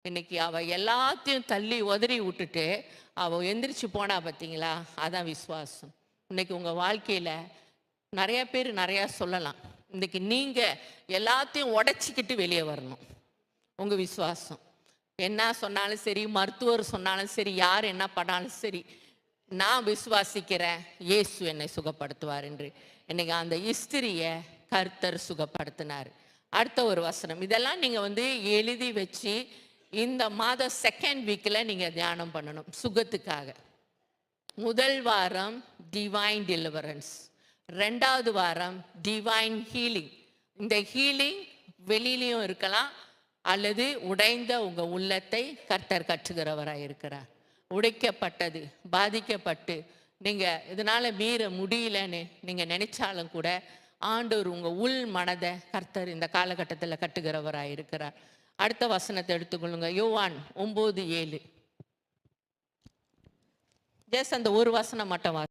இன்னைக்கு அவ எல்லாத்தையும் தள்ளி உதறி விட்டுட்டு அவ எந்திரிச்சு போனா பார்த்தீங்களா, அதான் விசுவாசம். இன்னைக்கு உங்க வாழ்க்கையில நிறைய பேர் நிறையா சொல்லலாம். இன்னைக்கு நீங்க எல்லாத்தையும் உடைச்சிக்கிட்டு வெளியே வரணும். உங்க விசுவாசம் என்ன சொன்னாலும் சரி, மருத்துவர் சொன்னாலும் சரி, யார் என்ன பண்ணாலும் சரி, நான் விசுவாசிக்கிறேன் இயேசு என்னை சுகப்படுத்துவார் என்று. இன்னைக்கு அந்த இஸ்திரியை கர்த்தர் சுகப்படுத்தினார். அடுத்த ஒரு வசனம், இதெல்லாம் நீங்க எழுதி வச்சு இந்த மாத செகண்ட் வீக்கில் நீங்க தியானம் பண்ணணும் சுகத்துக்காக. முதல் வாரம் டிவைன் டெலிவரன்ஸ், ரெண்டாவது வாரம் டிவைன் ஹீலிங். இந்த ஹீலிங் வெளியிலையும் இருக்கலாம், அல்லது உடைந்த உங்க உள்ளத்தை கர்த்தர் கற்றுகிறவராக இருக்கிறார். உடைக்கப்பட்டது, பாதிக்கப்பட்டு நீங்க இதனால மீற முடியலன்னு நீங்க நினைச்சாலும் கூட ஆண்டவர் உங்க உள் மனதை கர்த்தர் இந்த காலகட்டத்தில் கட்டுகிறவராக இருக்கிறார். அடுத்த வசனத்தை எடுத்துக்கொள்ளுங்க, யோவான் 9:7. ஜஸ்ட் அந்த ஒரு வசனம் மட்டும்